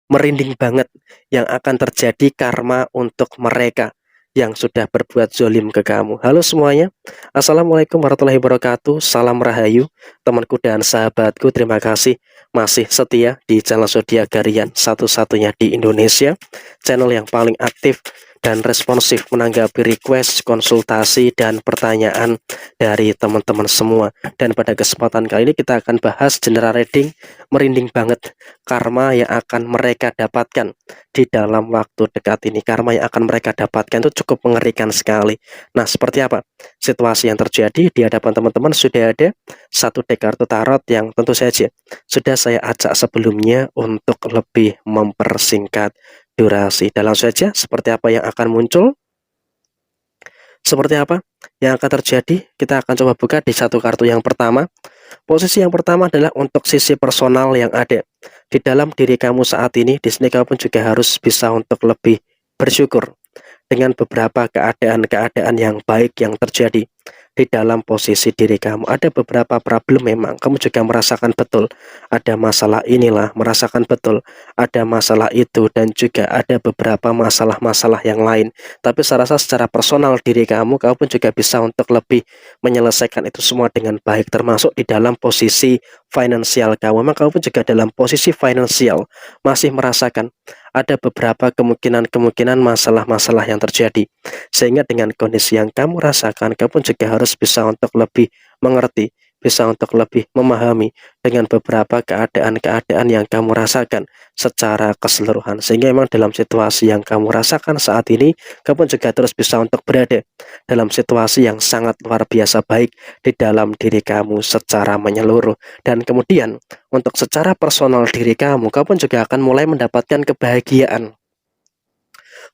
merinding banget yang akan terjadi karma untuk mereka yang sudah berbuat zolim ke kamu. Halo semuanya, Assalamualaikum warahmatullahi wabarakatuh. Salam rahayu, temanku dan sahabatku. Terima kasih masih setia di channel Zodiak Harian, satu-satunya di Indonesia, channel yang paling aktif dan responsif menanggapi request, konsultasi, dan pertanyaan dari teman-teman semua. Dan pada kesempatan kali ini kita akan bahas general reading merinding banget karma yang akan mereka dapatkan di dalam waktu dekat ini. Karma yang akan mereka dapatkan itu cukup mengerikan sekali. Nah, seperti apa situasi yang terjadi di hadapan teman-teman? Sudah ada satu deck kartu tarot yang tentu saja sudah saya ajak sebelumnya untuk lebih mempersingkat durasi. Dan langsung saja, seperti apa yang akan muncul, seperti apa yang akan terjadi, kita akan coba buka di satu kartu yang pertama. Posisi yang pertama adalah untuk sisi personal yang ada di dalam diri kamu saat ini. Di sini kamu pun juga harus bisa untuk lebih bersyukur dengan beberapa keadaan-keadaan yang baik yang terjadi di dalam posisi diri kamu. Ada beberapa problem memang kamu juga merasakan betul ada masalah inilah, merasakan betul ada masalah itu, dan juga ada beberapa masalah-masalah yang lain. Tapi saya rasa secara personal diri kamu pun juga bisa untuk lebih menyelesaikan itu semua dengan baik, termasuk di dalam posisi finansial kamu. Memang kamu pun juga dalam posisi finansial masih merasakan ada beberapa kemungkinan masalah-masalah yang terjadi, sehingga dengan kondisi yang kamu rasakan, kamu pun juga harus bisa untuk lebih mengerti, bisa untuk lebih memahami dengan beberapa keadaan-keadaan yang kamu rasakan secara keseluruhan. Sehingga memang dalam situasi yang kamu rasakan saat ini, kamu pun juga terus bisa untuk berada dalam situasi yang sangat luar biasa baik di dalam diri kamu secara menyeluruh. Dan kemudian untuk secara personal diri kamu pun juga akan mulai mendapatkan kebahagiaan,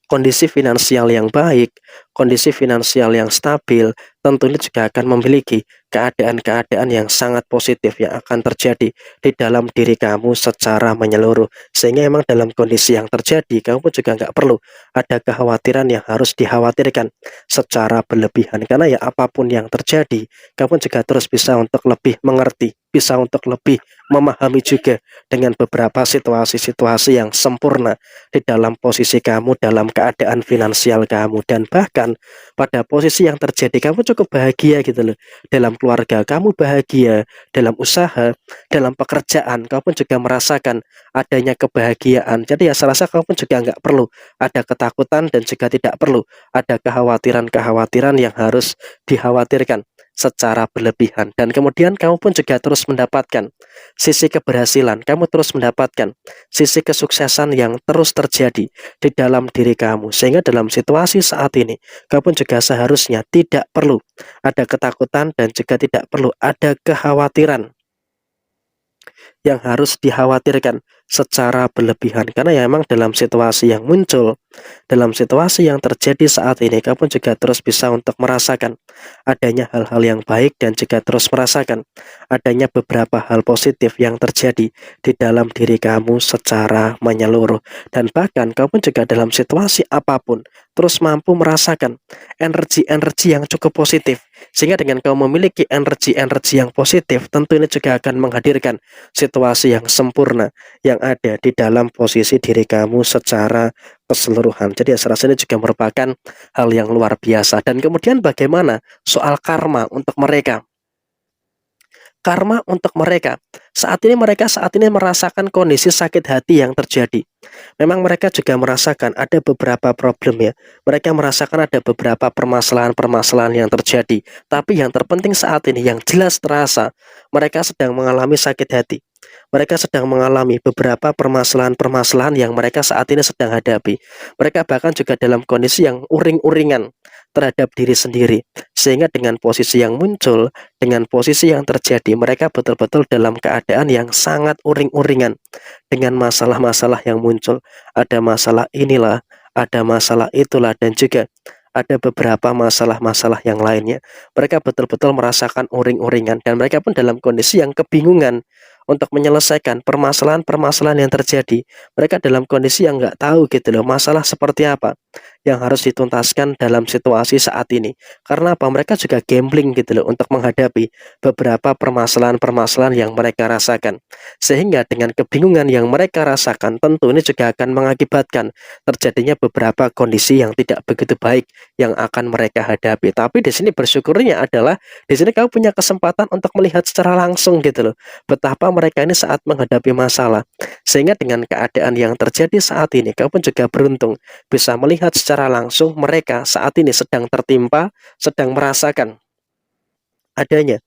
kondisi finansial yang baik, kondisi finansial yang stabil, tentunya juga akan memiliki keadaan-keadaan yang sangat positif yang akan terjadi di dalam diri kamu secara menyeluruh. Sehingga memang dalam kondisi yang terjadi, kamu pun juga nggak perlu ada kekhawatiran yang harus dikhawatirkan secara berlebihan. Karena ya apapun yang terjadi, kamu juga terus bisa untuk lebih mengerti, bisa untuk lebih memahami juga dengan beberapa situasi-situasi yang sempurna di dalam posisi kamu, dalam keadaan finansial kamu. Dan bahkan pada posisi yang terjadi, kamu cukup bahagia gitu loh. Dalam keluarga kamu bahagia, dalam usaha, dalam pekerjaan kamu pun juga merasakan adanya kebahagiaan. Jadi ya saya rasa kamu pun juga nggak perlu ada ketakutan, dan juga tidak perlu ada kekhawatiran-kekhawatiran yang harus dikhawatirkan secara berlebihan. Dan kemudian kamu pun juga terus mendapatkan sisi keberhasilan, kamu terus mendapatkan sisi kesuksesan yang terus terjadi di dalam diri kamu. Sehingga dalam situasi saat ini, kamu pun juga seharusnya tidak perlu ada ketakutan, dan juga tidak perlu ada kekhawatiran yang harus dikhawatirkan secara berlebihan. Karena ya memang dalam situasi yang muncul, dalam situasi yang terjadi saat ini, kamu juga terus bisa untuk merasakan adanya hal-hal yang baik, dan juga terus merasakan adanya beberapa hal positif yang terjadi di dalam diri kamu secara menyeluruh. Dan bahkan kamu juga dalam situasi apapun terus mampu merasakan energi-energi yang cukup positif. Sehingga dengan kamu memiliki energi-energi yang positif, tentu ini juga akan menghadirkan situasi yang sempurna yang ada di dalam posisi diri kamu secara keseluruhan. Jadi saya rasa ini juga merupakan hal yang luar biasa. Dan kemudian bagaimana soal karma untuk mereka? Karma untuk mereka saat ini merasakan kondisi sakit hati yang terjadi. Memang mereka juga merasakan ada beberapa problem ya. Mereka merasakan ada beberapa permasalahan-permasalahan yang terjadi. Tapi yang terpenting saat ini yang jelas terasa, mereka sedang mengalami sakit hati. Mereka sedang mengalami beberapa permasalahan-permasalahan yang mereka saat ini sedang hadapi. Mereka bahkan juga dalam kondisi yang uring-uringan terhadap diri sendiri. Sehingga dengan posisi yang muncul, dengan posisi yang terjadi, mereka betul-betul dalam keadaan yang sangat uring-uringan dengan masalah-masalah yang muncul. Ada masalah inilah, ada masalah itulah, dan juga ada beberapa masalah-masalah yang lainnya. Mereka betul-betul merasakan uring-uringan, dan mereka pun dalam kondisi yang kebingungan untuk menyelesaikan permasalahan-permasalahan yang terjadi. Mereka dalam kondisi yang nggak tahu gitu loh, masalah seperti apa. yang harus dituntaskan dalam situasi saat ini. Karena apa? Mereka juga gambling gitu loh untuk menghadapi beberapa permasalahan-permasalahan yang mereka rasakan. Sehingga dengan kebingungan yang mereka rasakan, tentu ini juga akan mengakibatkan terjadinya beberapa kondisi yang tidak begitu baik yang akan mereka hadapi. Tapi di sini bersyukurnya adalah di sini kamu punya kesempatan untuk melihat secara langsung gitu loh, betapa mereka ini saat menghadapi masalah. Sehingga dengan keadaan yang terjadi saat ini, kamu pun juga beruntung bisa melihat secara langsung mereka saat ini sedang tertimpa, sedang merasakan adanya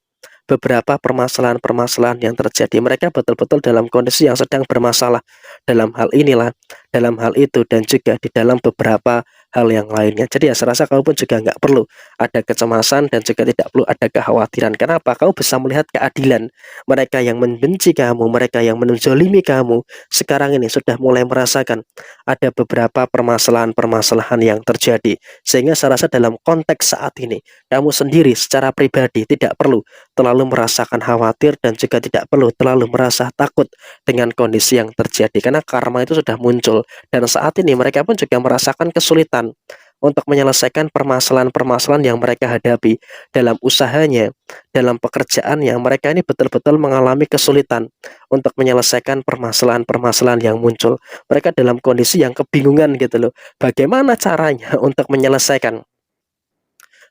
beberapa permasalahan-permasalahan yang terjadi. Mereka betul-betul dalam kondisi yang sedang bermasalah dalam hal inilah, dalam hal itu, dan juga di dalam beberapa hal yang lainnya. Jadi ya saya rasa kamu pun juga nggak perlu ada kecemasan dan juga tidak perlu ada kekhawatiran. Kenapa? Kamu bisa melihat keadilan. Mereka yang membenci kamu, mereka yang menzolimi kamu, sekarang ini sudah mulai merasakan ada beberapa permasalahan-permasalahan yang terjadi. Sehingga saya rasa dalam konteks saat ini, kamu sendiri secara pribadi tidak perlu terlalu merasakan khawatir dan juga tidak perlu terlalu merasa takut dengan kondisi yang terjadi karena karma itu sudah muncul dan saat ini mereka pun juga merasakan kesulitan untuk menyelesaikan permasalahan-permasalahan yang mereka hadapi dalam usahanya, dalam pekerjaan yang mereka ini betul-betul mengalami kesulitan untuk menyelesaikan permasalahan-permasalahan yang muncul. Mereka dalam kondisi yang kebingungan gitu loh. Bagaimana caranya untuk menyelesaikan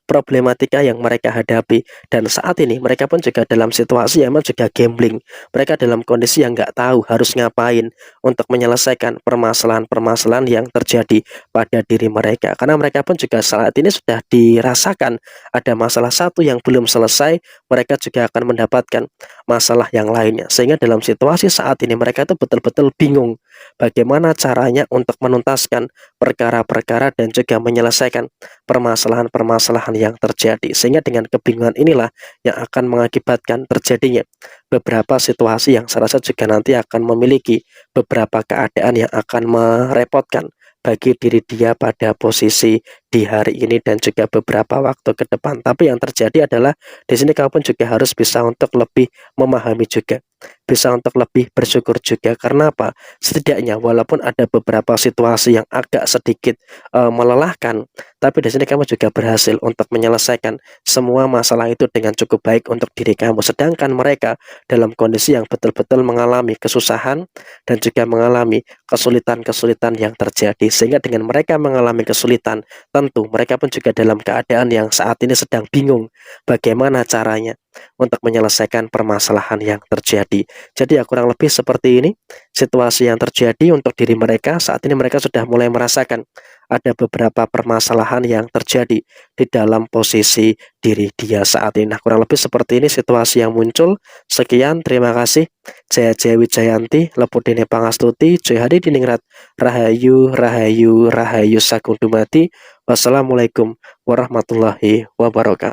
problematika yang mereka hadapi dan saat ini mereka pun juga dalam situasi yang memang juga gambling. Mereka dalam kondisi yang nggak tahu harus ngapain untuk menyelesaikan permasalahan-permasalahan yang terjadi pada diri mereka karena mereka pun juga saat ini sudah dirasakan ada masalah satu yang belum selesai, mereka juga akan mendapatkan masalah yang lainnya sehingga dalam situasi saat ini mereka itu betul-betul bingung bagaimana caranya untuk menuntaskan perkara-perkara dan juga menyelesaikan permasalahan-permasalahan yang terjadi. Sehingga dengan kebingungan inilah yang akan mengakibatkan terjadinya beberapa situasi yang saya rasa juga nanti akan memiliki beberapa keadaan yang akan merepotkan bagi diri dia pada posisi di hari ini dan juga beberapa waktu ke depan. Tapi yang terjadi adalah di sini kamu pun juga harus bisa untuk lebih memahami juga, bisa untuk lebih bersyukur juga. Karena apa? Setidaknya walaupun ada beberapa situasi yang agak sedikit melelahkan, tapi di sini kamu juga berhasil untuk menyelesaikan semua masalah itu dengan cukup baik untuk diri kamu. Sedangkan mereka dalam kondisi yang betul-betul mengalami kesusahan dan juga mengalami kesulitan-kesulitan yang terjadi. Sehingga dengan mereka mengalami kesulitan, tentu mereka pun juga dalam keadaan yang saat ini sedang bingung bagaimana caranya untuk menyelesaikan permasalahan yang terjadi. Jadi ya kurang lebih seperti ini situasi yang terjadi untuk diri mereka. Saat ini mereka sudah mulai merasakan ada beberapa permasalahan yang terjadi di dalam posisi diri dia saat ini. Nah, kurang lebih seperti ini situasi yang muncul. Sekian, terima kasih. Jaya Jaya Wijayanti, Lepudene Pangastuti, Joy Hadi Diningrat, Rahayu, Rahayu, Rahayu Sagung Dumadi. Wassalamualaikum warahmatullahi wabarakatuh.